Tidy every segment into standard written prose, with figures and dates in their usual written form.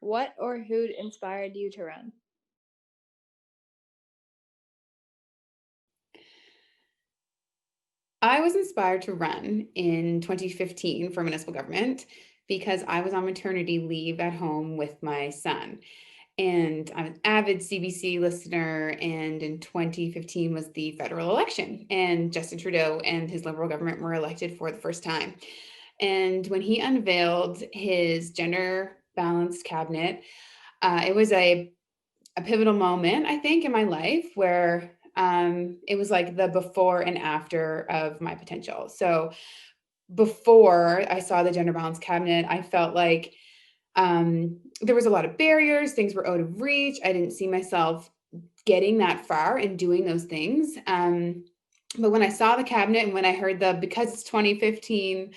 what or who inspired you to run? I was inspired to run in 2015 for municipal government because I was on maternity leave at home with my son. And I'm an avid CBC listener, and in 2015 was the federal election, and Justin Trudeau and his Liberal government were elected for the first time. And when he unveiled his gender balanced cabinet, it was a pivotal moment, I think, in my life where it was like the before and after of my potential. So before I saw the gender balance cabinet, I felt like there was a lot of barriers, things were out of reach. I didn't see myself getting that far and doing those things. But when I saw the cabinet and when I heard because it's 2015,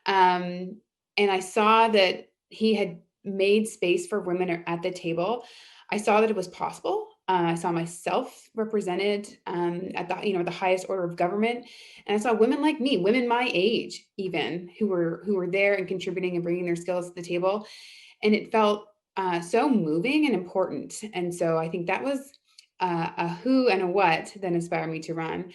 and I saw that he had made space for women at the table, I saw that it was possible. I saw myself represented at the highest order of government, and I saw women like me, women my age, even who were there and contributing and bringing their skills to the table, and it felt so moving and important. And so I think that was a who and a what that inspired me to run.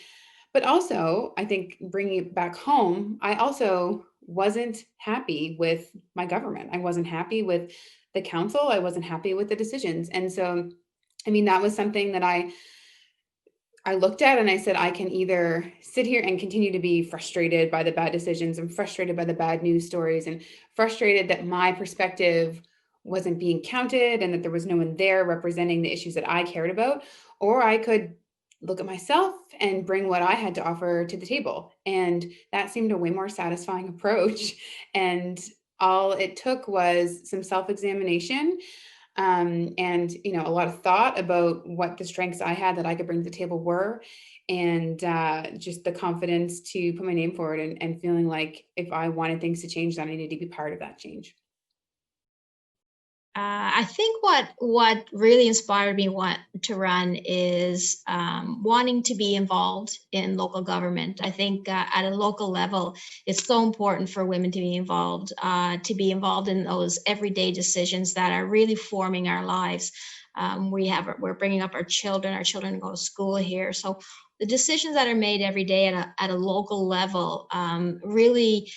But also, I think bringing it back home, I also wasn't happy with my government. I wasn't happy with the council. I wasn't happy with the decisions. And so, I mean, that was something that I looked at and I said, I can either sit here and continue to be frustrated by the bad decisions and frustrated by the bad news stories and frustrated that my perspective wasn't being counted and that there was no one there representing the issues that I cared about, or I could look at myself and bring what I had to offer to the table. And that seemed a way more satisfying approach. And all it took was some self-examination, and a lot of thought about what the strengths I had that I could bring to the table were, and just the confidence to put my name forward, and feeling like if I wanted things to change, then I needed to be part of that change. I think what really inspired me to run is wanting to be involved in local government. I think at a local level, it's so important for women to be involved in those everyday decisions that are really forming our lives. We're bringing up our children go to school here. So the decisions that are made every day at a local level really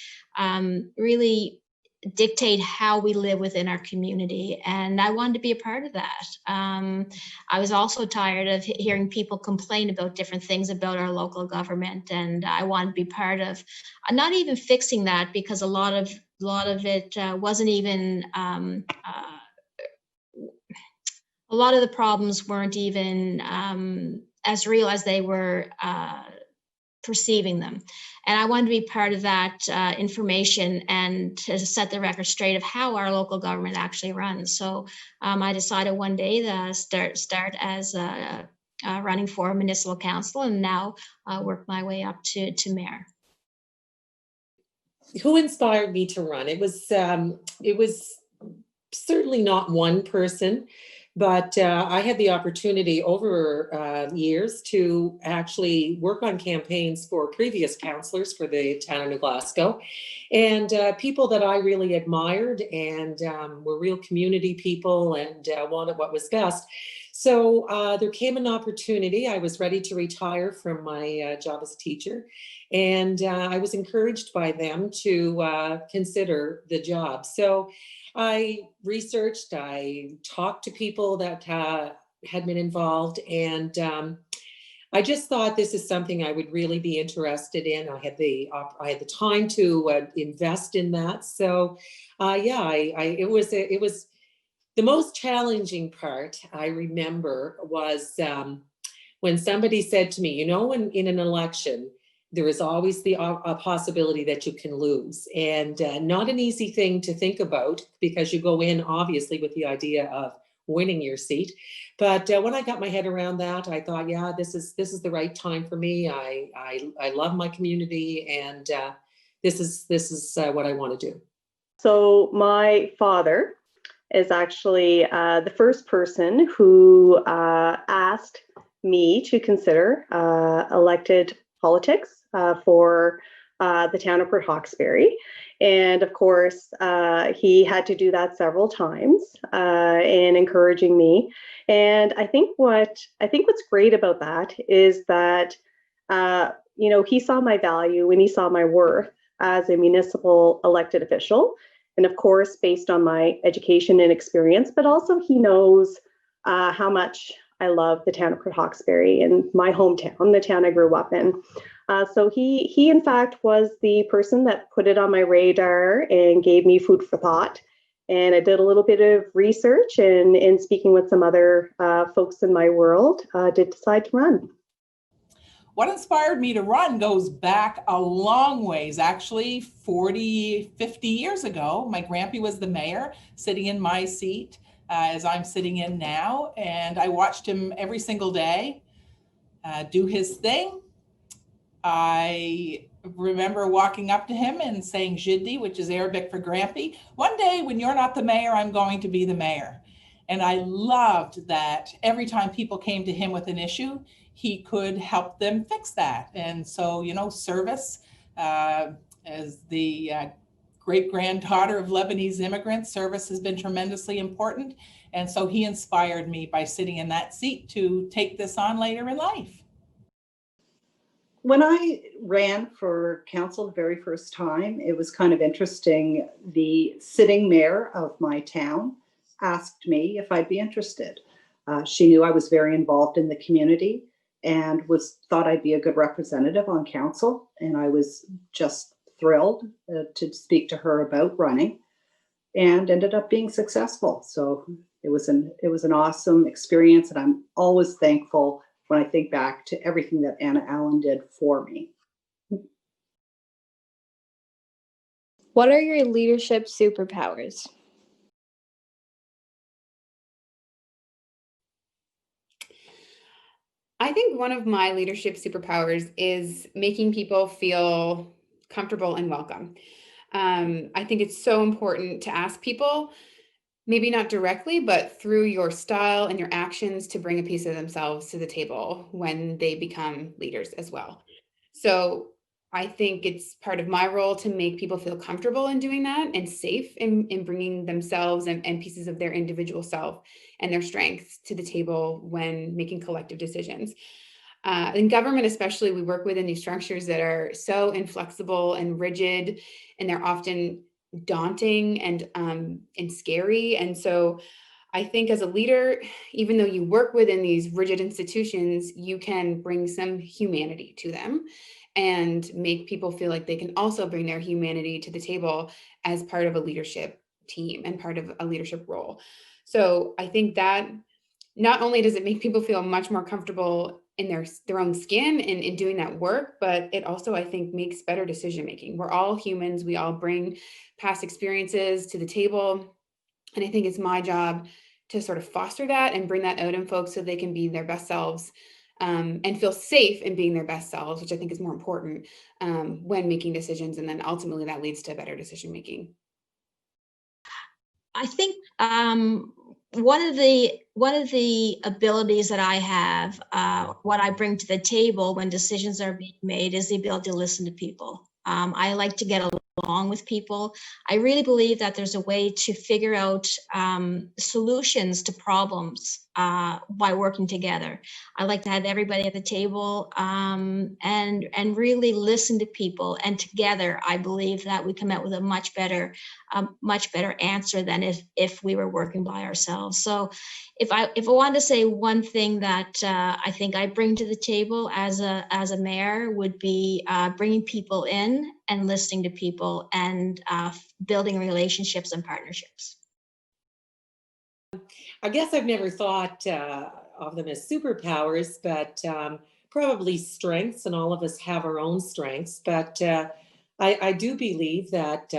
dictate how we live within our community. And I wanted to be a part of that. I was also tired of hearing people complain about different things about our local government. And I wanted to be part of not even fixing that, because a lot of it wasn't even, a lot of the problems weren't even as real as they were perceiving them. And I wanted to be part of that information and to set the record straight of how our local government actually runs. So I decided one day to start as running for municipal council, and now work my way up to mayor. Who inspired me to run? It was certainly not one person, but I had the opportunity over years to actually work on campaigns for previous councillors for the town of Glasgow, and people that I really admired and were real community people and wanted what was best. So there came an opportunity. I was ready to retire from my job as a teacher, and I was encouraged by them to consider the job. So I researched, I talked to people that had been involved, and I just thought this is something I would really be interested in. I had the time to invest in that. So it was the most challenging part. I remember was when somebody said to me, in an election, there is always a possibility that you can lose, and not an easy thing to think about, because you go in obviously with the idea of winning your seat. But when I got my head around that, I thought, yeah, this is the right time for me. I love my community, and this is what I want to do. So my father is actually the first person who asked me to consider elected politics for the town of Port Hawkesbury. And of course, he had to do that several times in encouraging me. And I think what's great about that is that he saw my value and he saw my worth as a municipal elected official. And of course, based on my education and experience, but also he knows how much I love the town of Port Hawkesbury and my hometown, the town I grew up in. So he in fact was the person that put it on my radar and gave me food for thought. And I did a little bit of research and in speaking with some other folks in my world, did decide to run. What inspired me to run goes back a long ways, actually 40, 50 years ago. My grandpa was the mayor, sitting in my seat as I'm sitting in now. And I watched him every single day do his thing. I remember walking up to him and saying Jiddi, which is Arabic for Grampy. One day when you're not the mayor, I'm going to be the mayor. And I loved that every time people came to him with an issue, he could help them fix that. And so, service as the great-granddaughter of Lebanese immigrants, service has been tremendously important. And so he inspired me by sitting in that seat to take this on later in life. When I ran for council the very first time, it was kind of interesting. The sitting mayor of my town asked me if I'd be interested. She knew I was very involved in the community and thought I'd be a good representative on council. And I was just thrilled to speak to her about running and ended up being successful. So it was an awesome experience. And I'm always thankful when I think back to everything that Anna Allen did for me. What are your leadership superpowers? I think one of my leadership superpowers is making people feel comfortable and welcome. I think it's so important to ask people, maybe not directly, but through your style and your actions, to bring a piece of themselves to the table when they become leaders as well. So I think it's part of my role to make people feel comfortable in doing that and safe in bringing themselves and pieces of their individual self and their strengths to the table when making collective decisions. In government especially, we work within these structures that are so inflexible and rigid, and they're often daunting and scary. And so I think as a leader, even though you work within these rigid institutions, you can bring some humanity to them and make people feel like they can also bring their humanity to the table as part of a leadership team and part of a leadership role. So I think that not only does it make people feel much more comfortable in their own skin and in doing that work, but it also, I think, makes better decision making. We're all humans. We all bring past experiences to the table. And I think it's my job to sort of foster that and bring that out in folks so they can be their best selves and feel safe in being their best selves, which I think is more important when making decisions. And then ultimately that leads to better decision making. I think one of the abilities that I have, what I bring to the table when decisions are being made, is the ability to listen to people. I like to get along with people. I really believe that there's a way to figure out solutions to problems by working together. I like to have everybody at the table and really listen to people. And together, I believe that we come out with a much better answer than if we were working by ourselves. So if I wanted to say one thing that I think I bring to the table as a mayor would be bringing people in and listening to people and building relationships and partnerships. I guess I've never thought of them as superpowers, but probably strengths, and all of us have our own strengths. But I do believe that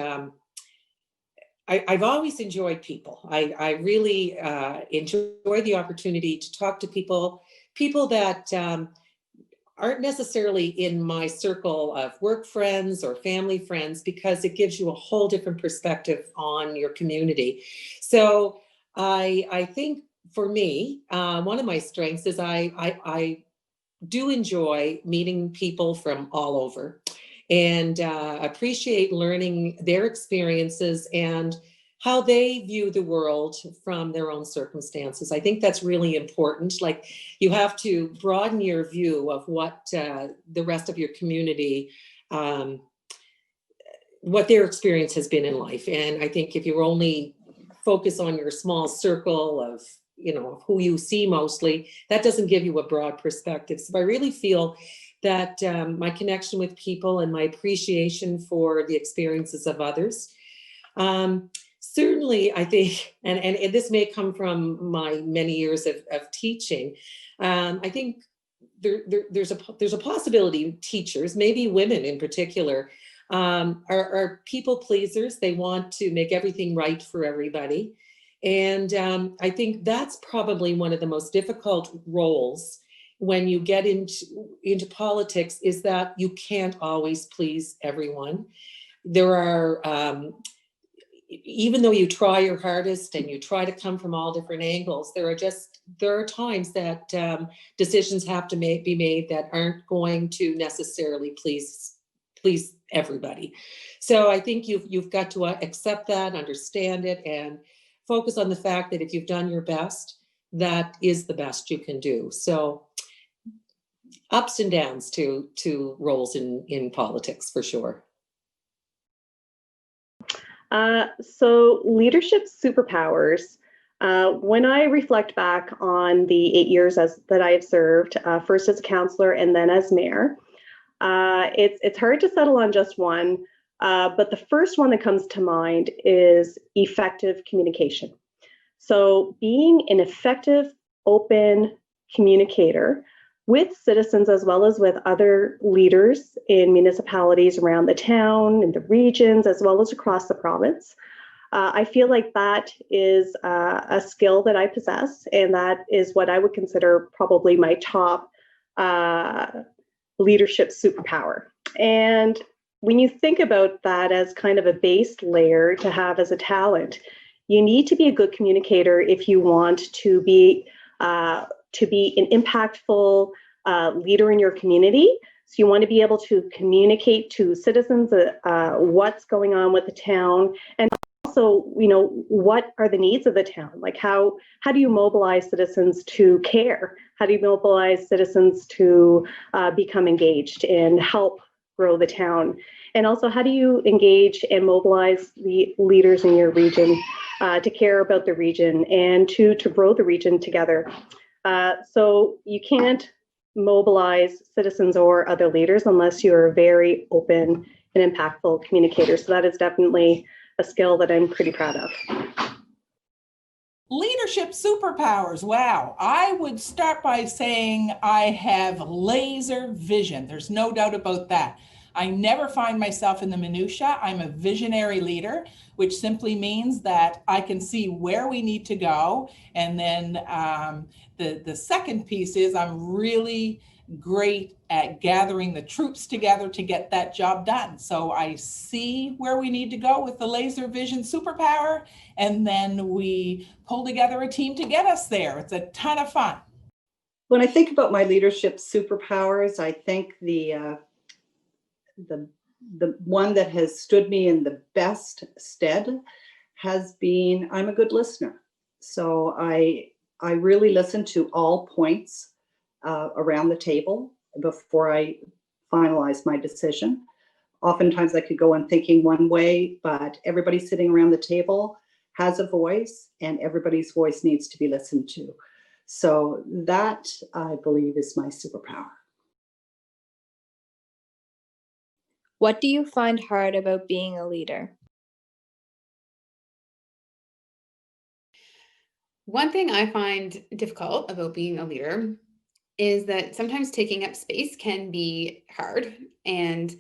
I've always enjoyed people. I really enjoy the opportunity to talk to people that aren't necessarily in my circle of work friends or family friends, because it gives you a whole different perspective on your community. So I think for me, one of my strengths is I do enjoy meeting people from all over. and appreciate learning their experiences and how they view the world from their own circumstances. I think that's really important. Like, you have to broaden your view of what the rest of your community, what their experience has been in life. And I think if you only focus on your small circle of, who you see mostly, that doesn't give you a broad perspective. So I really feel that my connection with people and my appreciation for the experiences of others, certainly, I think, and this may come from my many years of teaching, I think there's a possibility teachers, maybe women in particular, are people pleasers. They want to make everything right for everybody. And I think that's probably one of the most difficult roles when you get into politics, is that you can't always please everyone. There are, even though you try your hardest and you try to come from all different angles, there are times that decisions have to be made that aren't going to necessarily please everybody. So I think you've got to accept that, understand it, and focus on the fact that if you've done your best, that is the best you can do. So ups and downs to roles in politics, for sure. So leadership superpowers. When I reflect back on the 8 years that I have served, first as a councillor and then as mayor, it's hard to settle on just one, but the first one that comes to mind is effective communication. So being an effective, open communicator with citizens as well as with other leaders in municipalities around the town, in the regions, as well as across the province. I feel like that is a skill that I possess, and that is what I would consider probably my top leadership superpower. And when you think about that as kind of a base layer to have as a talent, you need to be a good communicator if you want to be an impactful leader in your community. So you want to be able to communicate to citizens what's going on with the town, and also, what are the needs of the town? Like, how do you mobilize citizens to care? How do you mobilize citizens to become engaged and help grow the town? And also, how do you engage and mobilize the leaders in your region to care about the region and to grow the region together? So you can't mobilize citizens or other leaders unless you're a very open and impactful communicator. So that is definitely a skill that I'm pretty proud of. Leadership superpowers. Wow. I would start by saying I have laser vision. There's no doubt about that. I never find myself in the minutia. I'm a visionary leader, which simply means that I can see where we need to go. And then the second piece is I'm really great at gathering the troops together to get that job done. So I see where we need to go with the laser vision superpower, and then we pull together a team to get us there. It's a ton of fun. When I think about my leadership superpowers, I think the one that has stood me in the best stead has been I'm a good listener. So I really listen to all points around the table before I finalize my decision. Oftentimes I could go on thinking one way, but everybody sitting around the table has a voice, and everybody's voice needs to be listened to. So that, I believe, is my superpower. What do you find hard about being a leader? One thing I find difficult about being a leader is that sometimes taking up space can be hard, and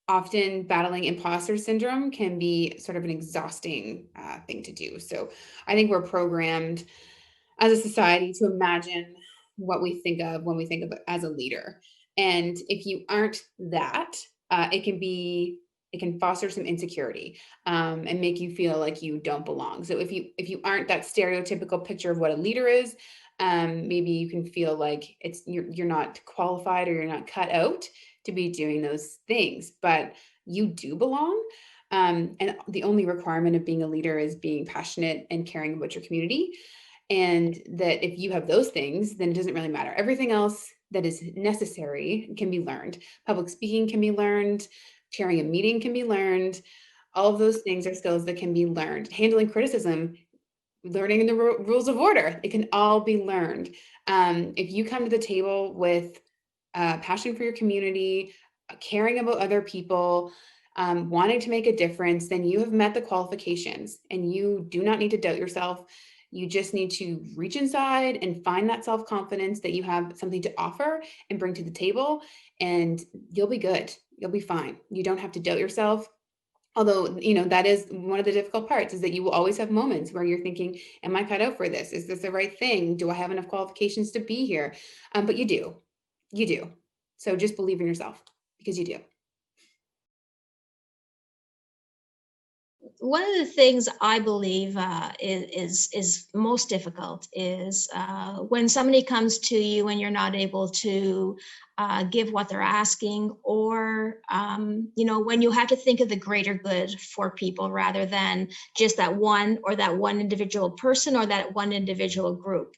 often battling imposter syndrome can be sort of an exhausting thing to do. So I think we're programmed as a society to imagine what we think of when we think of as a leader. And if you aren't that, it can foster some insecurity and make you feel like you don't belong. So if you aren't that stereotypical picture of what a leader is, maybe you can feel like you're not qualified or you're not cut out to be doing those things, but you do belong. And the only requirement of being a leader is being passionate and caring about your community. And that if you have those things, then it doesn't really matter. Everything else that is necessary can be learned. Public speaking can be learned. Chairing a meeting can be learned. All of those things are skills that can be learned. Handling criticism, learning the rules of order, it can all be learned. If you come to the table with passion for your community, caring about other people, wanting to make a difference, then you have met the qualifications, and you do not need to doubt yourself. You just need to reach inside and find that self-confidence that you have something to offer and bring to the table, and you'll be good. You'll be fine. You don't have to doubt yourself. Although, you know, that is one of the difficult parts, is that you will always have moments where you're thinking, am I cut out for this? Is this the right thing? Do I have enough qualifications to be here? But you do. You do. So just believe in yourself, because you do. One of the things I believe is most difficult is when somebody comes to you and you're not able to give what they're asking, or you know, when you have to think of the greater good for people rather than just that one individual person or that one individual group.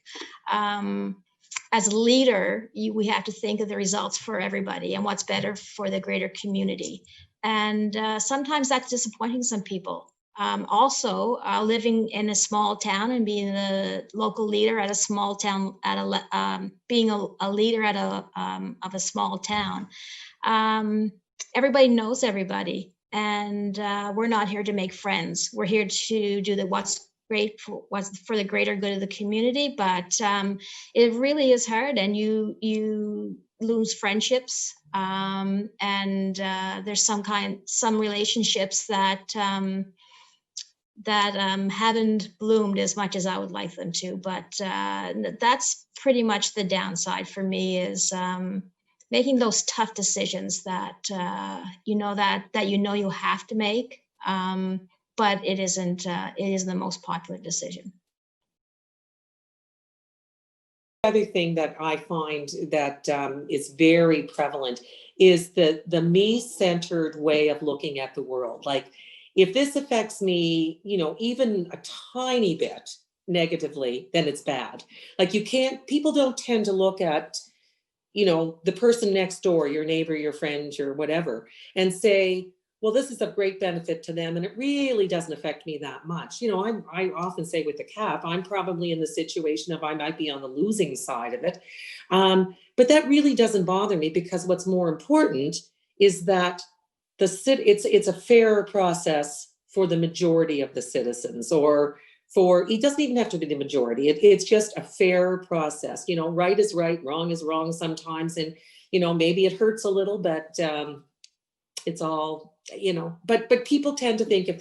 As a leader, we have to think of the results for everybody and what's better for the greater community. And sometimes that's disappointing some people. Also, living in a small town and being the local leader at a small town, being a leader at of a small town, everybody knows everybody, and we're not here to make friends. We're here to do what's great for the greater good of the community. But it really is hard, and you lose friendships, and there's some relationships that haven't bloomed as much as I would like them to. But that's pretty much the downside for me, is making those tough decisions that you know you have to make, but it isn't the most popular decision. Other thing that I find that is very prevalent is the me-centered way of looking at the world. Like, if this affects me, you know, even a tiny bit negatively, then it's bad. Like, people don't tend to look at, you know, the person next door, your neighbor, your friend, your whatever, and say, well, this is of great benefit to them, and it really doesn't affect me that much. You know, I often say with the CAP, I'm probably in the situation of I might be on the losing side of it. But that really doesn't bother me, because what's more important is that it's a fair process for the majority of the citizens, or it doesn't even have to be the majority. It's just a fair process. You know, right is right, wrong is wrong sometimes. And, you know, maybe it hurts a little, but it's all, you know, but people tend to think if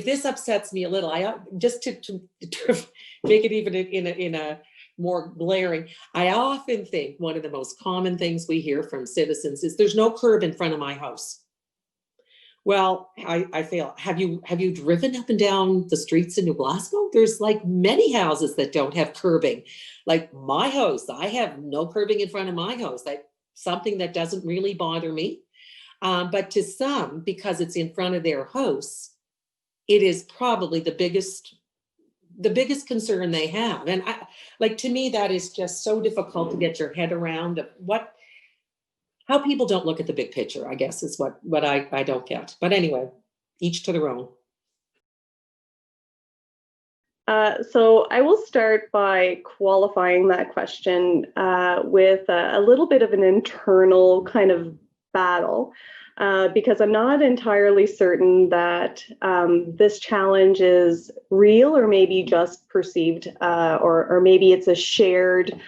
this upsets me a little, just to make it even in a more glaring, I often think one of the most common things we hear from citizens is, there's no curb in front of my house. Well, I fail. Have you driven up and down the streets in New Glasgow? There's like many houses that don't have curbing. Like my house, I have no curbing in front of my house. That's something that doesn't really bother me. But to some, because it's in front of their house, it is probably the biggest concern they have. And to me, that is just so difficult to get your head around how people don't look at the big picture, I guess, is what I don't get. But anyway, each to their own. So I will start by qualifying that question with a little bit of an internal kind of battle, because I'm not entirely certain that this challenge is real, or maybe just perceived, or maybe it's a shared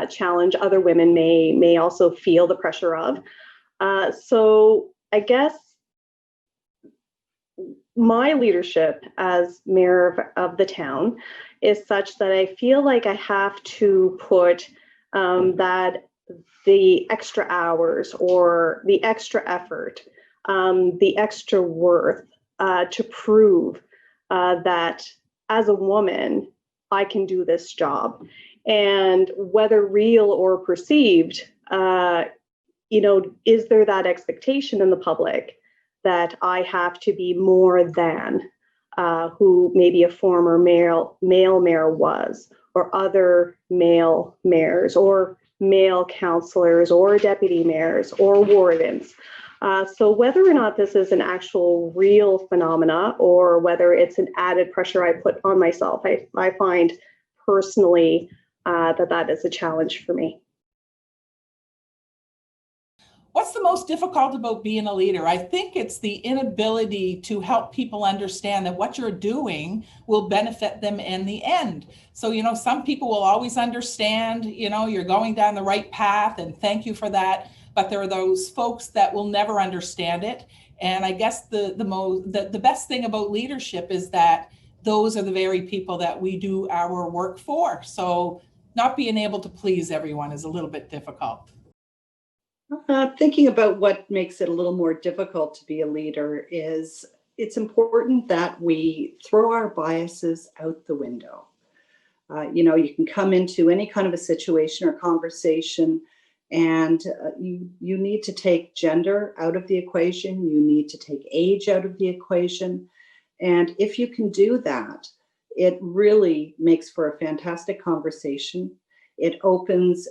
challenge other women may also feel the pressure of. So I guess my leadership as mayor of the town is such that I feel like I have to put that the extra hours, or the extra effort, the extra worth to prove that as a woman, I can do this job. And whether real or perceived, is there that expectation in the public that I have to be more than who maybe a former male mayor was, or other male mayors, or male councillors, or deputy mayors, or wardens? So whether or not this is an actual real phenomena, or whether it's an added pressure I put on myself, I find personally that is a challenge for me. What's the most difficult about being a leader? I think it's the inability to help people understand that what you're doing will benefit them in the end. So, some people will always understand, you're going down the right path, and thank you for that. But there are those folks that will never understand it. And I guess the best thing about leadership is that those are the very people that we do our work for. So not being able to please everyone is a little bit difficult. Thinking about what makes it a little more difficult to be a leader is it's important that we throw our biases out the window. You can come into any kind of a situation or conversation, and you need to take gender out of the equation. You need to take age out of the equation. And if you can do that, it really makes for a fantastic conversation. It opens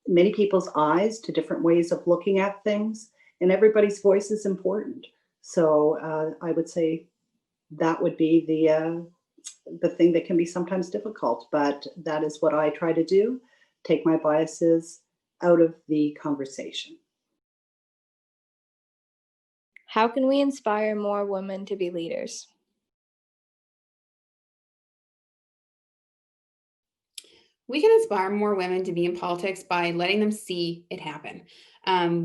many people's eyes to different ways of looking at things, and everybody's voice is important. So I would say that would be the thing that can be sometimes difficult, but that is what I try to do, take my biases out of the conversation. How can we inspire more women to be leaders? We can inspire more women to be in politics by letting them see it happen.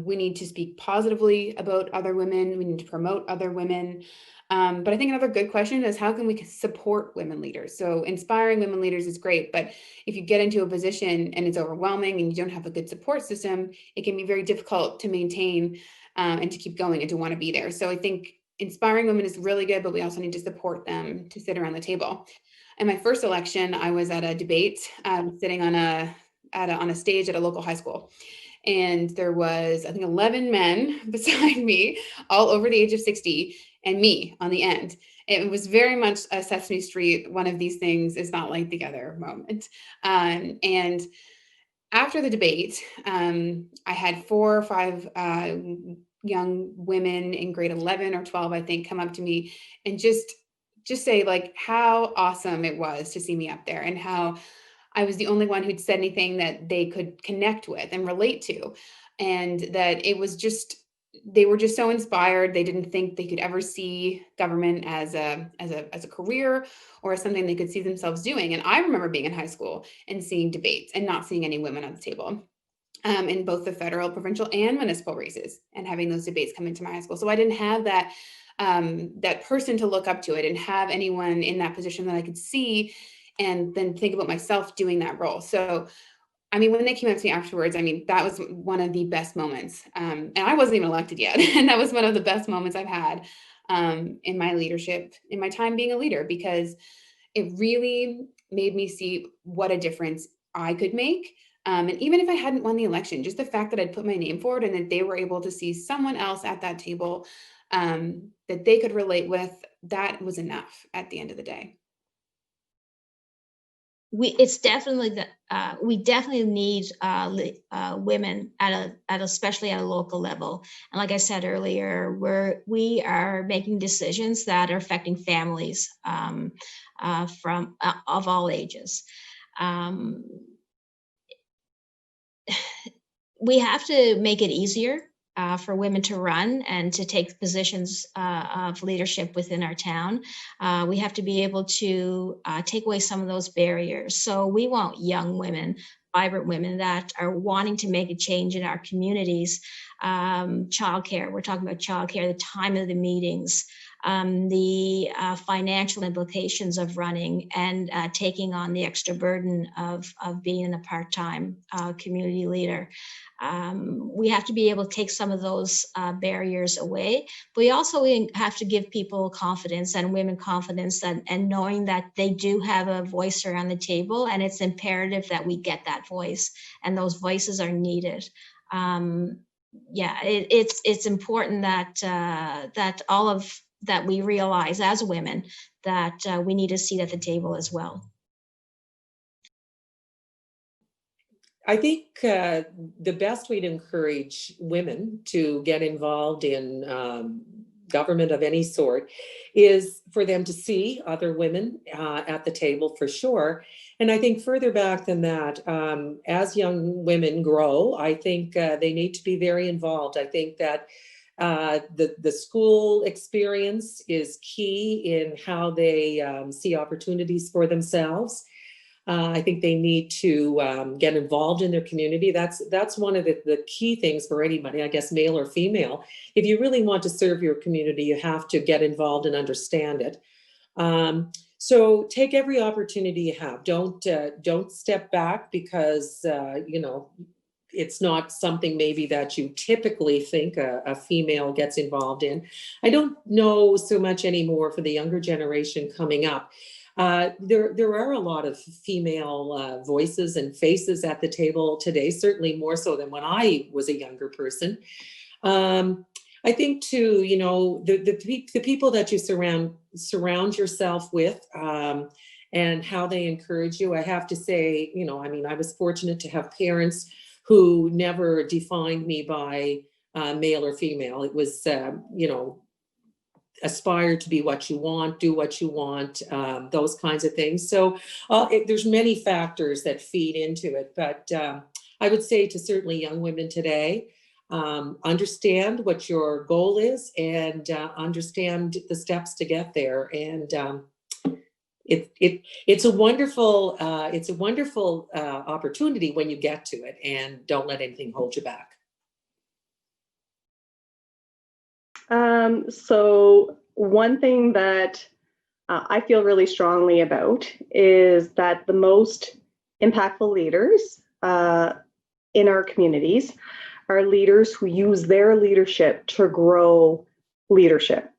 We need to speak positively about other women. We need to promote other women. But I think another good question is, how can we support women leaders? So inspiring women leaders is great, but if you get into a position and it's overwhelming and you don't have a good support system, it can be very difficult to maintain and to keep going and to want to be there. So I think inspiring women is really good, but we also need to support them to sit around the table. In my first election, I was at a debate, sitting on a stage at a local high school. And there was, I think, 11 men beside me, all over the age of 60, and me on the end. It was very much a Sesame Street, one of these things is not like the other moment. And after the debate, I had 4 or 5 young women in grade 11 or 12, I think, come up to me and just say like how awesome it was to see me up there, and how I was the only one who'd said anything that they could connect with and relate to. And that it was just, they were just so inspired. They didn't think they could ever see government as a career or as something they could see themselves doing. And I remember being in high school and seeing debates and not seeing any women at the table. In both the federal, provincial, and municipal races, and having those debates come into my high school. So I didn't have that that person to look up to. I didn't have anyone in that position that I could see and then think about myself doing that role. So, I mean, when they came up to me afterwards, I mean, that was one of the best moments. And I wasn't even elected yet. And that was one of the best moments I've had in my leadership, in my time being a leader, because it really made me see what a difference I could make. And even if I hadn't won the election, just the fact that I'd put my name forward and that they were able to see someone else at that table that they could relate with, that was enough at the end of the day. It's definitely that we definitely need women especially at a local level. And like I said earlier, we are making decisions that are affecting families from of all ages. We have to make it easier for women to run and to take positions of leadership within our town. We have to be able to take away some of those barriers. So we want young women, vibrant women that are wanting to make a change in our communities. Childcare, we're talking about childcare, the time of the meetings, the financial implications of running and taking on the extra burden of being a part-time community leader. We have to be able to take some of those barriers away, but we also have to give people confidence and women confidence and knowing that they do have a voice around the table, and it's imperative that we get that voice, and those voices are needed. it's important that that we realize as women that we need a seat at the table as well. I think the best way to encourage women to get involved in government of any sort is for them to see other women at the table, for sure. And I think further back than that, as young women grow, I think they need to be very involved. I think that the school experience is key in how they see opportunities for themselves. I think they need to get involved in their community. That's one of the key things for anybody, I guess, male or female. If you really want to serve your community, you have to get involved and understand it. So take every opportunity you have. Don't step back because you know, it's not something maybe that you typically think a female gets involved in. I don't know so much anymore for the younger generation coming up. There are a lot of female voices and faces at the table today, certainly more so than when I was a younger person. I think too, you know, the people that you surround yourself with and how they encourage you. I have to say, you know, I mean, I was fortunate to have parents who never defined me by male or female. It was, you know, aspire to be what you want, do what you want, those kinds of things. So there's many factors that feed into it, but I would say to certainly young women today, understand what your goal is and understand the steps to get there. And it's a wonderful opportunity when you get to it, and don't let anything hold you back. So one thing that I feel really strongly about is that the most impactful leaders in our communities are leaders who use their leadership to grow leadership.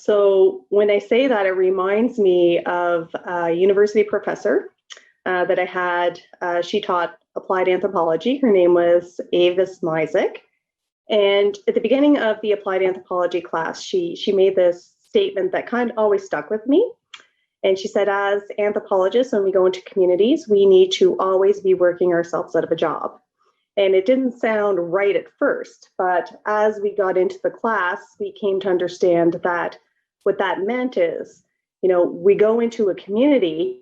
So when I say that, it reminds me of a university professor that I had. She taught applied anthropology. Her name was Avis Mizek. And at the beginning of the applied anthropology class, she made this statement that kind of always stuck with me. And she said, as anthropologists, when we go into communities, we need to always be working ourselves out of a job. And it didn't sound right at first, but as we got into the class, we came to understand that what that meant is, you know, we go into a community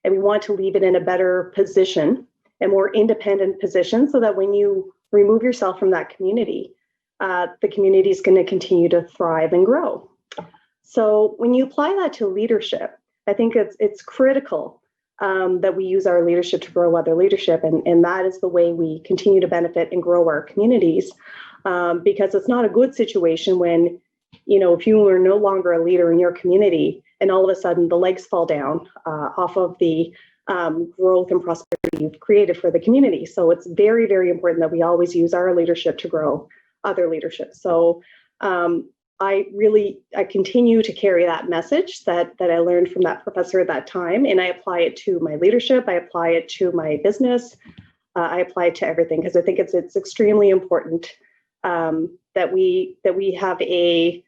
and we want to leave it in a better position, a more independent position, so that when you remove yourself from that community, the community is going to continue to thrive and grow. So when you apply that to leadership, I think it's critical that we use our leadership to grow other leadership, and that is the way we continue to benefit and grow our communities. Because it's not a good situation when, you know, if you are no longer a leader in your community and all of a sudden the legs fall down off of the growth and prosperity you've created for the community. So it's very, very important that we always use our leadership to grow other leadership. So I continue to carry that message that I learned from that professor at that time, and I apply it to my leadership. I apply it to my business. I apply it to everything, because I think it's extremely important that we have a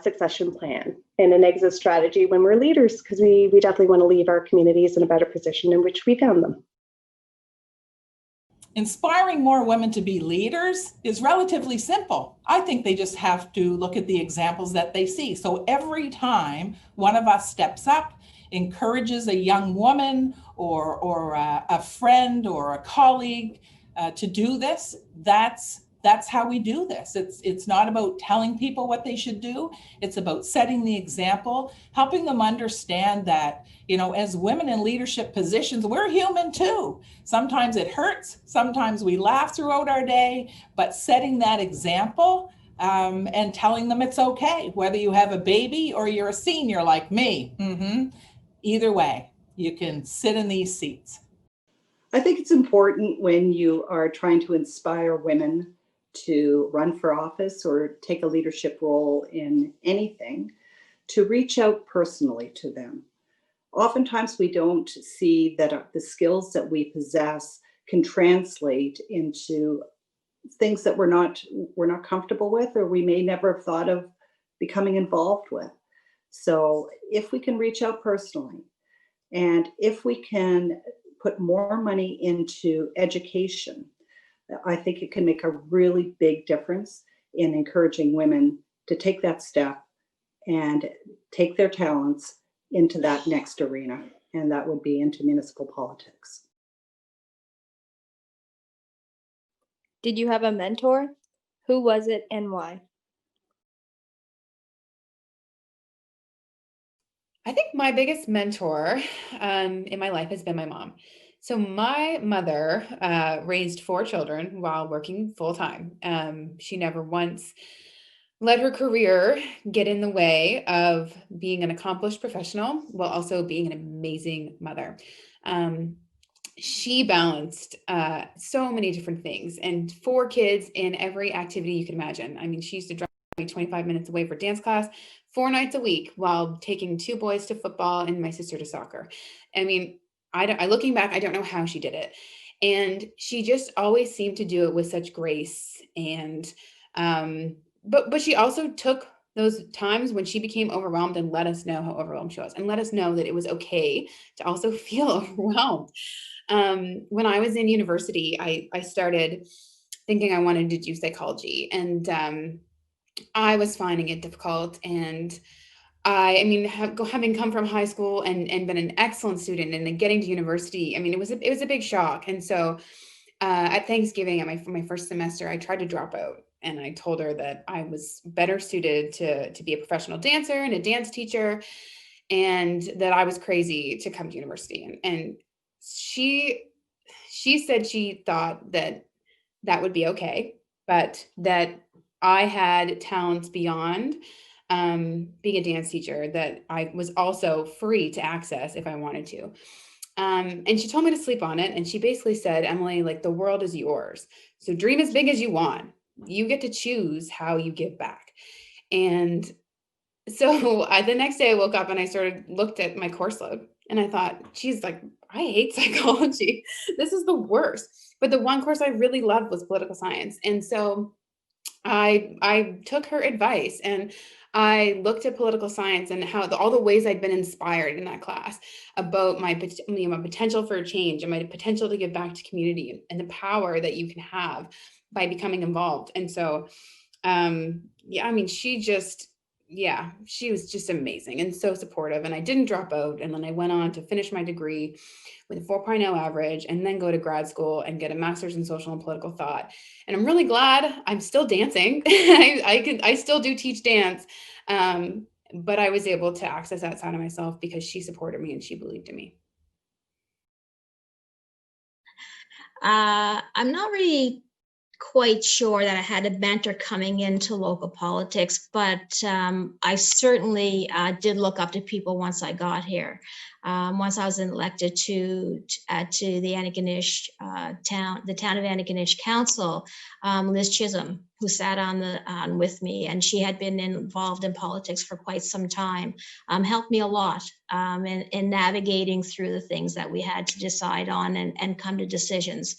succession plan and an exit strategy when we're leaders, because we definitely want to leave our communities in a better position in which we found them. Inspiring more women to be leaders is relatively simple. I think they just have to look at the examples that they see. So every time one of us steps up, encourages a young woman or a friend or a colleague to do this, that's how we do this. It's not about telling people what they should do. It's about setting the example, helping them understand that, you know, as women in leadership positions, we're human too. Sometimes it hurts. Sometimes we laugh throughout our day, but setting that example and telling them it's okay, whether you have a baby or you're a senior like me. Either way, you can sit in these seats. I think it's important when you are trying to inspire women to run for office or take a leadership role in anything, to reach out personally to them. Oftentimes we don't see that the skills that we possess can translate into things that we're not comfortable with, or we may never have thought of becoming involved with. So if we can reach out personally, and if we can put more money into education, I think it can make a really big difference in encouraging women to take that step and take their talents into that next arena, and that would be into municipal politics. Did you have a mentor? Who was it and why? I think my biggest mentor in my life has been my mom. So my mother raised 4 children while working full time. She never once let her career get in the way of being an accomplished professional while also being an amazing mother. She balanced so many different things, and 4 kids in every activity you can imagine. I mean, she used to drive me 25 minutes away for dance class 4 nights a week while taking 2 boys to football and my sister to soccer. I mean, looking back, I don't know how she did it. And she just always seemed to do it with such grace. And, but she also took those times when she became overwhelmed and let us know how overwhelmed she was, and let us know that it was okay to also feel overwhelmed. When I was in university, I started thinking I wanted to do psychology, and I was finding it difficult. And I mean, having come from high school and been an excellent student, and then getting to university, I mean, it was a big shock. And so at Thanksgiving, at my first semester, I tried to drop out, and I told her that I was better suited to be a professional dancer and a dance teacher, and that I was crazy to come to university. And she said she thought that would be okay, but that I had talents beyond being a dance teacher that I was also free to access if I wanted to. And she told me to sleep on it. And she basically said, Emily, like, the world is yours. So dream as big as you want. You get to choose how you give back. And so the next day I woke up and I looked at my course load, and I thought, geez, like, I hate psychology. This is the worst. But the one course I really loved was political science. And so I took her advice, and I looked at political science and how all the ways I'd been inspired in that class about my potential for change and my potential to give back to community, and the power that you can have by becoming involved. And so, yeah, I mean, she was just amazing and so supportive. And I didn't drop out. And then I went on to finish my degree with a 4.0 average, and then go to grad school and get a master's in social and political thought. And I'm really glad I'm still dancing. I still do teach dance. But I was able to access that side of myself because she supported me and she believed in me. I'm not really quite sure that I had a mentor coming into local politics, but I certainly did look up to people once I got here. Once I was elected to the Antigonish the town of Antigonish Council, Liz Chisholm, who sat on with me, and she had been involved in politics for quite some time, helped me a lot in navigating through the things that we had to decide on and come to decisions.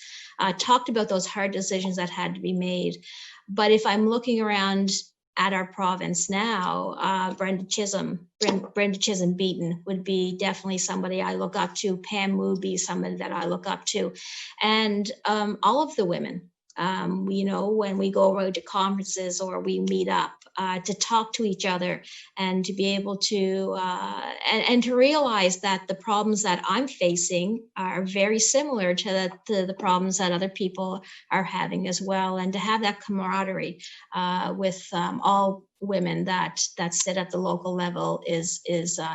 Talked about those hard decisions that had to be made. But if I'm looking around at our province now, Brenda Chisholm-Beaton would be definitely somebody I look up to. Pam Mooby, somebody that I look up to. And all of the women, when we go around to conferences or we meet up, to talk to each other and to be able to and to realize that the problems that I'm facing are very similar to the problems that other people are having as well, and to have that camaraderie with all women that sit at the local level is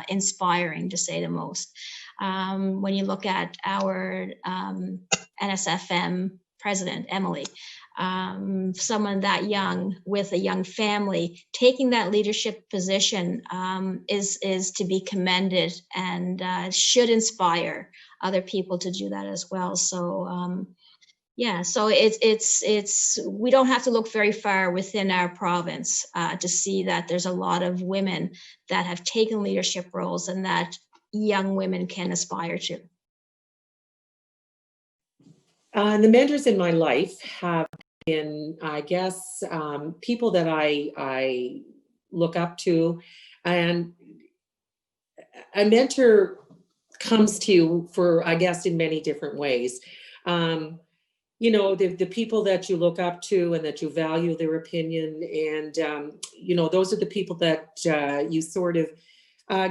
inspiring, to say the most. When you look at our NSFM president, Emily, someone that young with a young family taking that leadership position is to be commended, and should inspire other people to do that as well. So so it's we don't have to look very far within our province to see that there's a lot of women that have taken leadership roles and that young women can aspire to. The mentors in my life have in, I guess, people that I look up to, and a mentor comes to you for, I guess, in many different ways. You know, the people that you look up to and that you value their opinion, and you know, those are the people that you sort of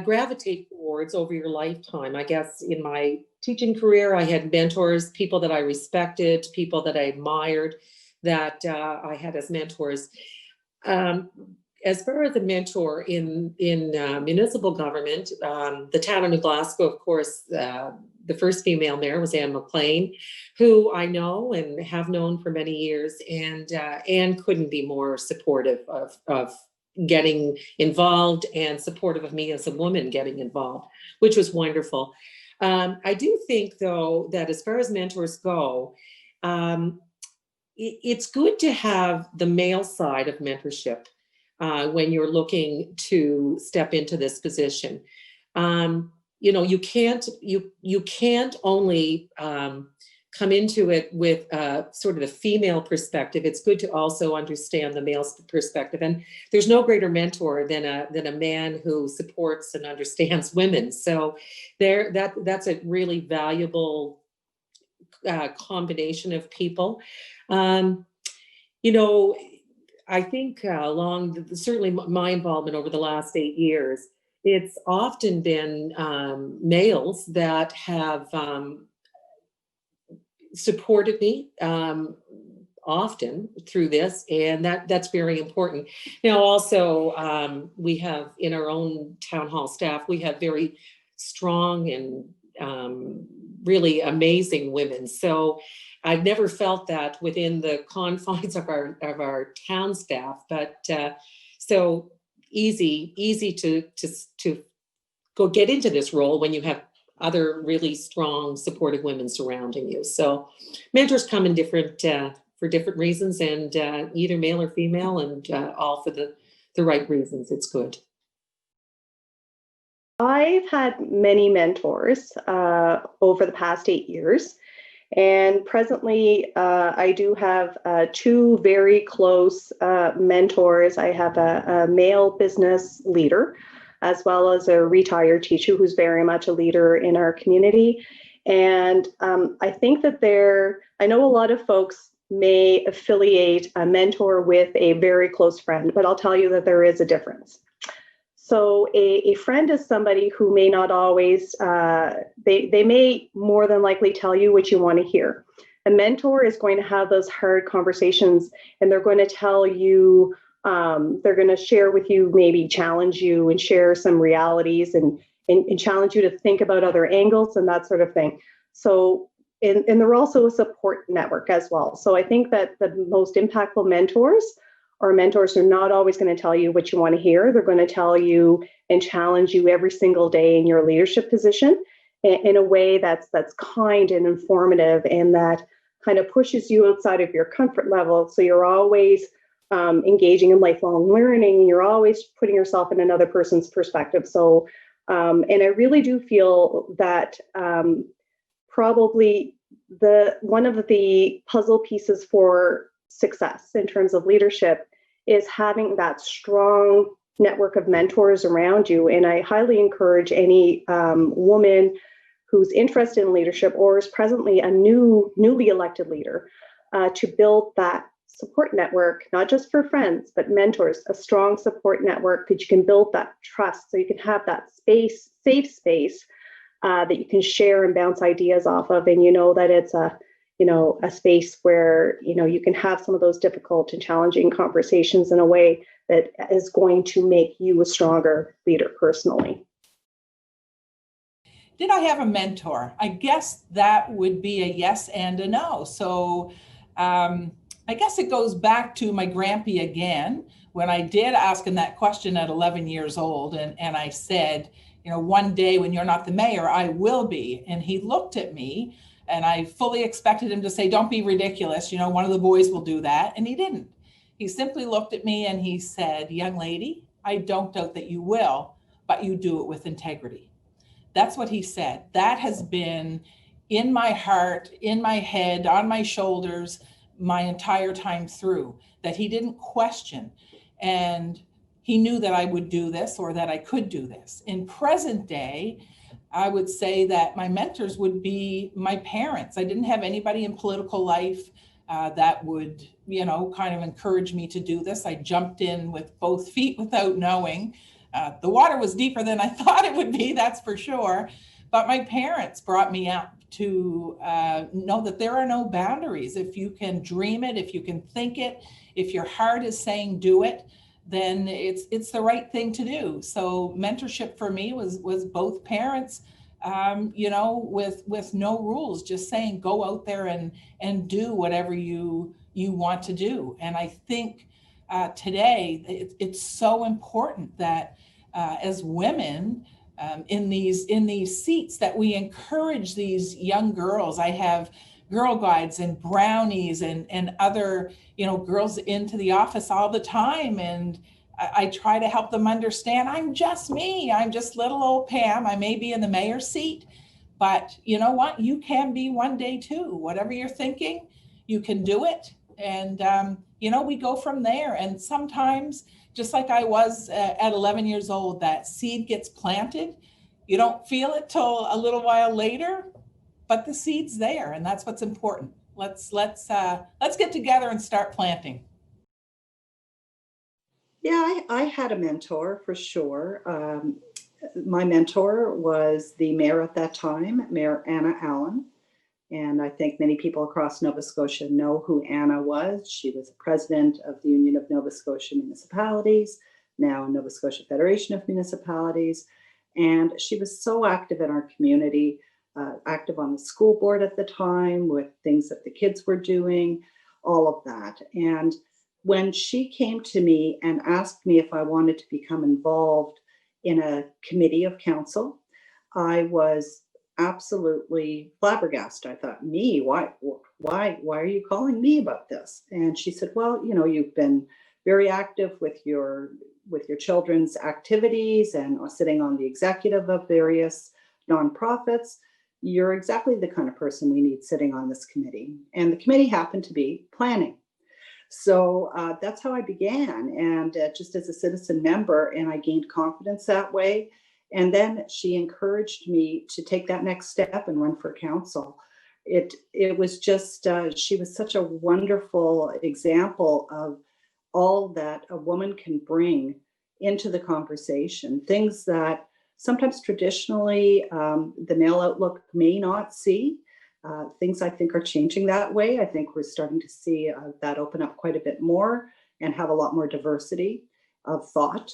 gravitate towards over your lifetime. I guess in my teaching career, I had mentors, people that I respected, people that I admired, that I had as mentors. As far as a mentor in municipal government, the town of New Glasgow, of course, the first female mayor was Anne McLean, who I know and have known for many years, and Anne couldn't be more supportive of getting involved and supportive of me as a woman getting involved, which was wonderful. I do think, though, that as far as mentors go, it's good to have the male side of mentorship when you're looking to step into this position. You know, you can't only come into it with sort of the female perspective. It's good to also understand the male perspective. And there's no greater mentor than a man who supports and understands women. So that's a really valuable combination of people. You know, I think certainly my involvement over the last 8 years, it's often been males that have supported me often through this, and that's very important. Now, also, we have in our own town hall staff, we have very strong and really amazing women. So I've never felt that within the confines of our town staff, but so easy to go get into this role when you have other really strong, supportive women surrounding you. So mentors come in different for different reasons, and either male or female, and all for the right reasons. It's good. I've had many mentors over the past 8 years. And presently, I do have 2 very close mentors. I have a male business leader, as well as a retired teacher who's very much a leader in our community. And I think that I know a lot of folks may affiliate a mentor with a very close friend, but I'll tell you that there is a difference. So a friend is somebody who may not always, they may more than likely tell you what you want to hear. A mentor is going to have those hard conversations, and they're going to tell you, they're going to share with you, maybe challenge you and share some realities and challenge you to think about other angles and that sort of thing. So, and they're also a support network as well. So I think that the most impactful mentors are mentors who are not always going to tell you what you want to hear. They're going to tell you and challenge you every single day in your leadership position in a way that's kind and informative, and that kind of pushes you outside of your comfort level. So you're always engaging in lifelong learning. You're always putting yourself in another person's perspective. So, and I really do feel that probably one of the puzzle pieces for success in terms of leadership is having that strong network of mentors around you. And I highly encourage any woman who's interested in leadership or is presently a newly elected leader to build that support network, not just for friends, but mentors, a strong support network that you can build that trust, so you can have that space, safe space that you can share and bounce ideas off of. And you know that it's a space where, you can have some of those difficult and challenging conversations in a way that is going to make you a stronger leader personally. Did I have a mentor? I guess that would be a yes and a no. So I guess it goes back to my grampy again, when I did ask him that question at 11 years old. And I said, one day when you're not the mayor, I will be. And he looked at me, and I fully expected him to say, don't be ridiculous. One of the boys will do that. And he didn't. He simply looked at me and he said, young lady, I don't doubt that you will, but you do it with integrity. That's what he said. That has been in my heart, in my head, on my shoulders, my entire time through, that he didn't question. And he knew that I would do this or that I could do this. In present day, I would say that my mentors would be my parents. I didn't have anybody in political life that would, kind of encourage me to do this. I jumped in with both feet without knowing. The water was deeper than I thought it would be, that's for sure. But my parents brought me up to know that there are no boundaries. If you can dream it, if you can think it, if your heart is saying do it, then it's the right thing to do. So mentorship for me was both parents, with no rules, just saying go out there and do whatever you want to do. And I think today it's so important that as women in these seats, that we encourage these young girls. I have Girl Guides and brownies and other, girls into the office all the time. And I try to help them understand, I'm just me. I'm just little old Pam. I may be in the mayor's seat, but you know what? You can be one day too. Whatever you're thinking, you can do it. And, we go from there. And sometimes, just like I was at 11 years old, that seed gets planted. You don't feel it till a little while later, but the seed's there, and that's what's important. Let's get together and start planting. Yeah, I had a mentor for sure. My mentor was the mayor at that time, Mayor Anna Allen. And I think many people across Nova Scotia know who Anna was. She was the president of the Union of Nova Scotia Municipalities, now Nova Scotia Federation of Municipalities. And she was so active in our community, active on the school board at the time with things that the kids were doing, all of that. And when she came to me and asked me if I wanted to become involved in a committee of council, I was absolutely flabbergasted. I thought, me, why are you calling me about this? And she said, well, you've been very active with your children's activities and sitting on the executive of various nonprofits. You're exactly the kind of person we need sitting on this committee. And the committee happened to be planning. So that's how I began, and just as a citizen member, and I gained confidence that way. And then she encouraged me to take that next step and run for council. It was just, she was such a wonderful example of all that a woman can bring into the conversation, things that sometimes traditionally the male outlook may not see. Things I think are changing that way. I think we're starting to see that open up quite a bit more and have a lot more diversity of thought.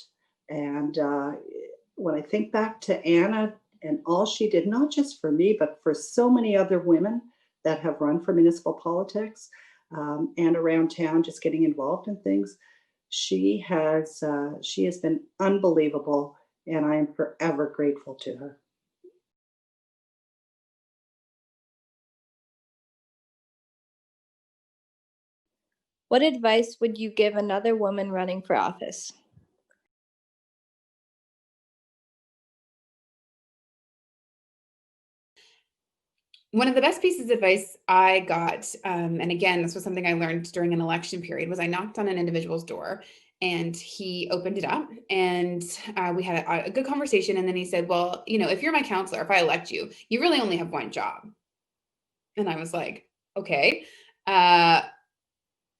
And when I think back to Anna and all she did, not just for me, but for so many other women that have run for municipal politics and around town, just getting involved in things, she has been unbelievable, and I am forever grateful to her. What advice would you give another woman running for office? One of the best pieces of advice I got, and again, this was something I learned during an election period, was I knocked on an individual's door and he opened it up, and we had a good conversation. And then he said, well, if you're my counselor, if I elect you, you really only have one job. And I was like, okay,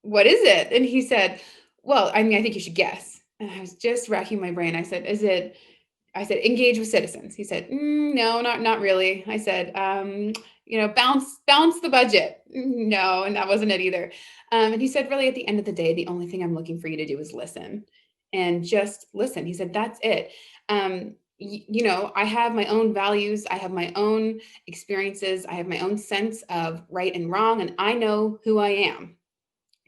what is it? And he said, well, I think you should guess. And I was just racking my brain. I said, engage with citizens. He said, no, not really. I said, balance the budget. No, and that wasn't it either. And he said, really, at the end of the day, the only thing I'm looking for you to do is listen, and just listen. He said, that's it. I have my own values. I have my own experiences. I have my own sense of right and wrong, and I know who I am.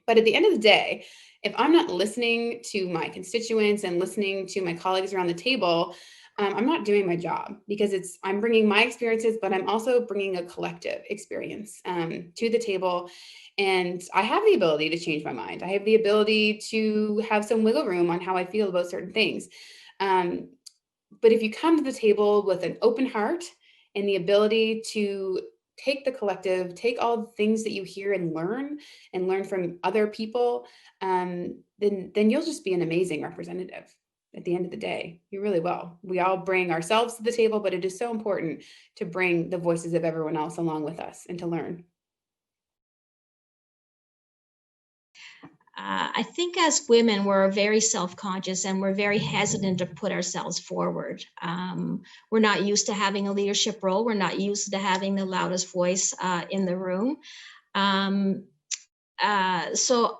But at the end of the day, if I'm not listening to my constituents and listening to my colleagues around the table, I'm not doing my job, because I'm bringing my experiences, but I'm also bringing a collective experience to the table. And I have the ability to change my mind. I have the ability to have some wiggle room on how I feel about certain things. But if you come to the table with an open heart and the ability to take the collective, take all the things that you hear and learn from other people, then you'll just be an amazing representative. At the end of the day, you really will. We all bring ourselves to the table, but it is so important to bring the voices of everyone else along with us and to learn. I think as women, we're very self-conscious and we're very hesitant to put ourselves forward. We're not used to having a leadership role. We're not used to having the loudest voice in the room. So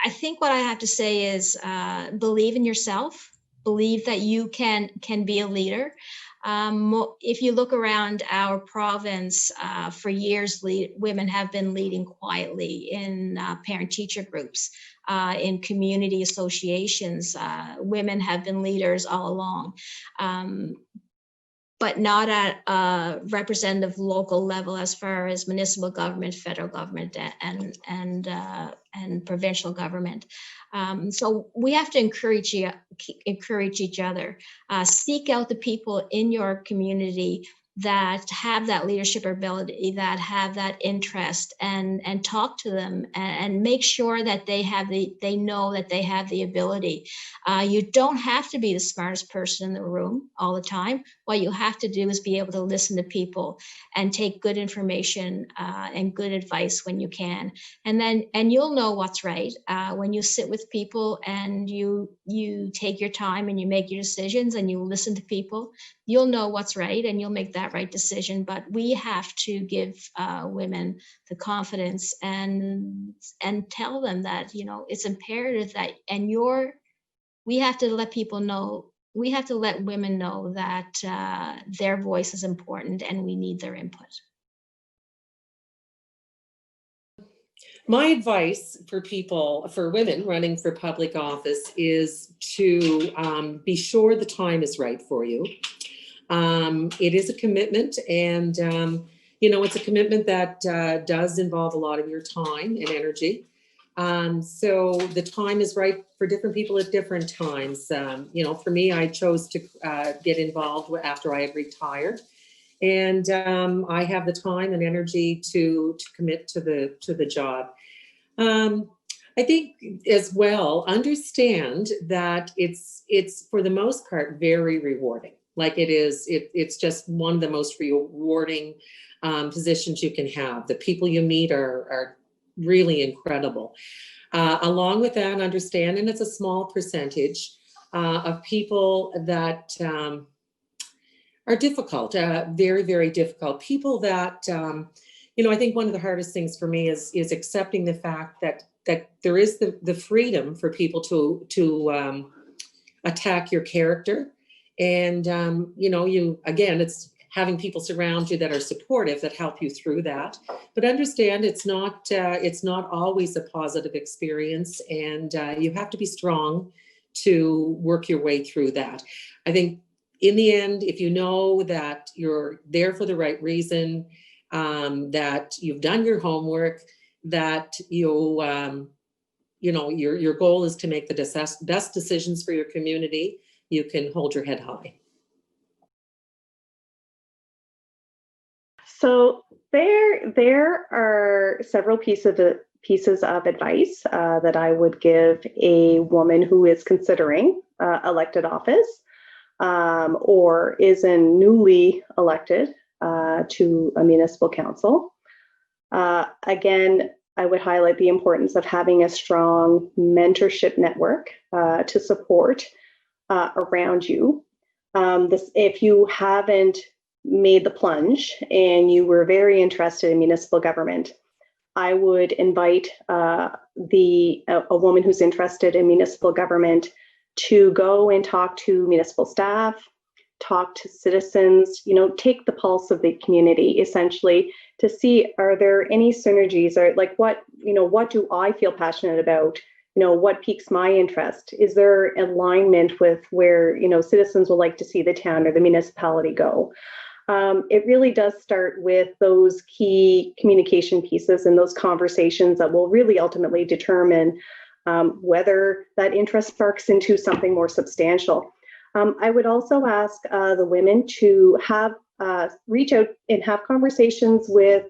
I think what I have to say is believe in yourself, believe that you can be a leader. If you look around our province, for years, women have been leading quietly in parent-teacher groups, in community associations. Women have been leaders all along, but not at a representative local level as far as municipal government, federal government, and provincial government. So we have to encourage each other. Seek out the people in your community that have that leadership ability, that have that interest, and talk to them and make sure that they know that they have the ability. You don't have to be the smartest person in the room all the time. What you have to do is be able to listen to people and take good information and good advice when you can. And you'll know what's right when you sit with people and you take your time and you make your decisions and you listen to people. You'll know what's right and you'll make that right decision. But we have to give women the confidence and tell them that, you know, it's imperative that, we have to let people know, we have to let women know that their voice is important and we need their input. My advice for women running for public office is to be sure the time is right for you. It is a commitment, and it's a commitment that does involve a lot of your time and energy. So the time is right for different people at different times. For me, I chose to get involved after I had retired, and I have the time and energy to commit to the job. I think as well, understand that it's for the most part very rewarding. Like it's just one of the most rewarding positions you can have. The people you meet are really incredible. Along with that, understand, and it's a small percentage of people that are difficult, very, very difficult. People that, I think one of the hardest things for me is accepting the fact that there is the freedom for people to attack your character. And, it's having people surround you that are supportive, that help you through that. But understand it's not always a positive experience, and you have to be strong to work your way through that. I think in the end, if you know that you're there for the right reason, that you've done your homework, that your goal is to make the best decisions for your community, you can hold your head high. So there are several pieces of advice that I would give a woman who is considering elected office or is newly elected to a municipal council. Again, I would highlight the importance of having a strong mentorship network to support around you. If you haven't made the plunge and you were very interested in municipal government, I would invite a woman who's interested in municipal government to go and talk to municipal staff, talk to citizens, take the pulse of the community essentially to see, are there any synergies, or like what do I feel passionate about? What piques my interest? Is there alignment with where, citizens would like to see the town or the municipality go? It really does start with those key communication pieces and those conversations that will really ultimately determine whether that interest sparks into something more substantial. I would also ask the women to reach out and have conversations with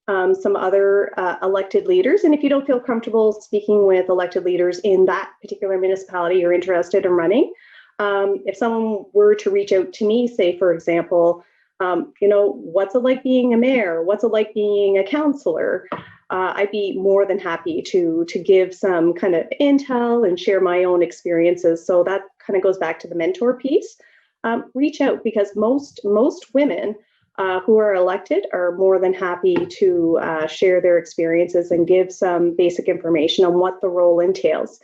some other elected leaders. And if you don't feel comfortable speaking with elected leaders in that particular municipality you're interested in running, if someone were to reach out to me, say, for example, what's it like being a mayor? What's it like being a councillor? I'd be more than happy to give some kind of intel and share my own experiences. So that kind of goes back to the mentor piece. Reach out, because most women who are elected are more than happy to share their experiences and give some basic information on what the role entails.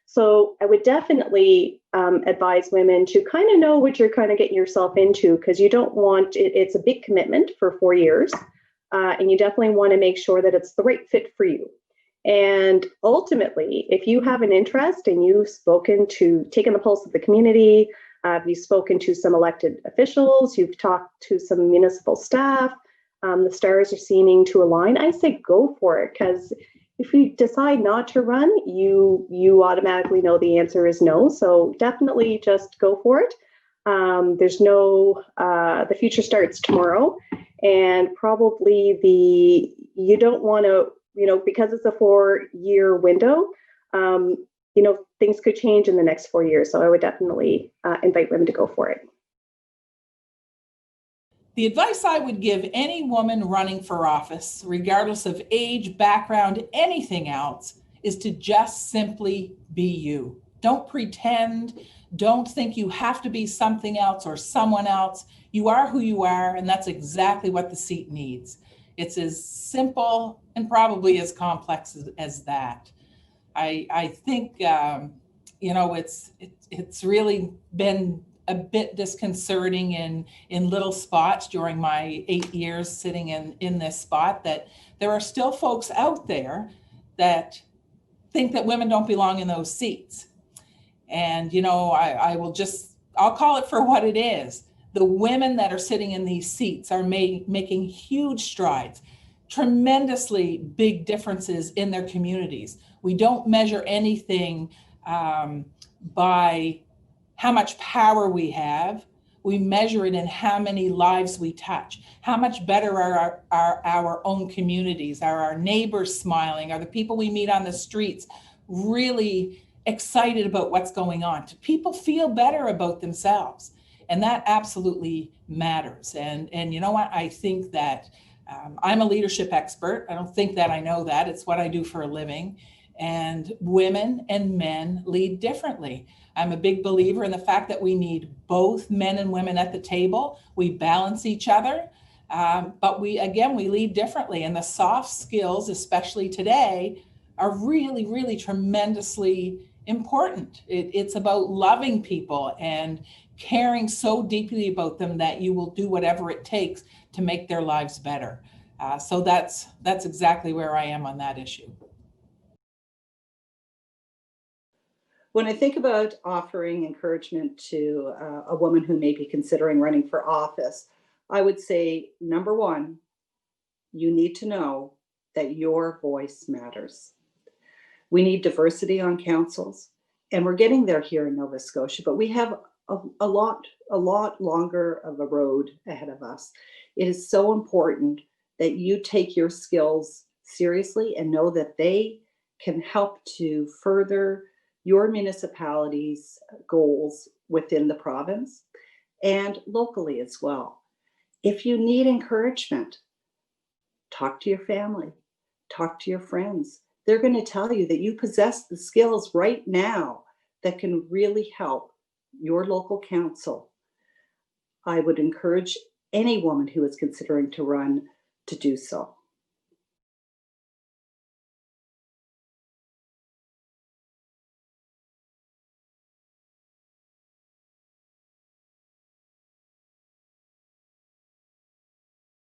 So I would definitely advise women to kind of know what you're kind of getting yourself into, because you don't want it's a big commitment for 4 years, and you definitely want to make sure that it's the right fit for you. And ultimately, if you have an interest and you've taken the pulse of the community, you've spoken to some elected officials, you've talked to some municipal staff, the stars are seeming to align, I say go for it, because if you decide not to run, you automatically know the answer is no. So definitely just go for it. There's no, the future starts tomorrow, and probably you don't want to, because it's a 4-year window, things could change in the next 4 years. So I would definitely invite women to go for it. The advice I would give any woman running for office, regardless of age, background, anything else, is to just simply be you. Don't pretend. Don't think you have to be something else or someone else. You are who you are, and that's exactly what the seat needs. It's as simple and probably as complex as that. I think, it's really been a bit disconcerting in little spots during my 8 years sitting in this spot, that there are still folks out there that think that women don't belong in those seats. And, I'll call it for what it is. The women that are sitting in these seats are making huge strides, tremendously big differences in their communities. We don't measure anything by how much power we have. We measure it in how many lives we touch. How much better are our own communities? Are our neighbors smiling? Are the people we meet on the streets really excited about what's going on? Do people feel better about themselves? And that absolutely matters. And you know what? I think that I'm a leadership expert. I don't think that I know that. It's what I do for a living. And women and men lead differently. I'm a big believer in the fact that we need both men and women at the table. We balance each other, but we lead differently. And the soft skills, especially today, are really, really tremendously important. It's about loving people and caring so deeply about them that you will do whatever it takes to make their lives better. So that's exactly where I am on that issue. When I think about offering encouragement to a woman who may be considering running for office, I would say, number one, you need to know that your voice matters. We need diversity on councils, and we're getting there here in Nova Scotia, but we have a lot longer of a road ahead of us. It is so important that you take your skills seriously and know that they can help to further your municipality's goals within the province and locally as well. If you need encouragement, talk to your family, talk to your friends. They're going to tell you that you possess the skills right now that can really help your local council. I would encourage any woman who is considering to run to do so.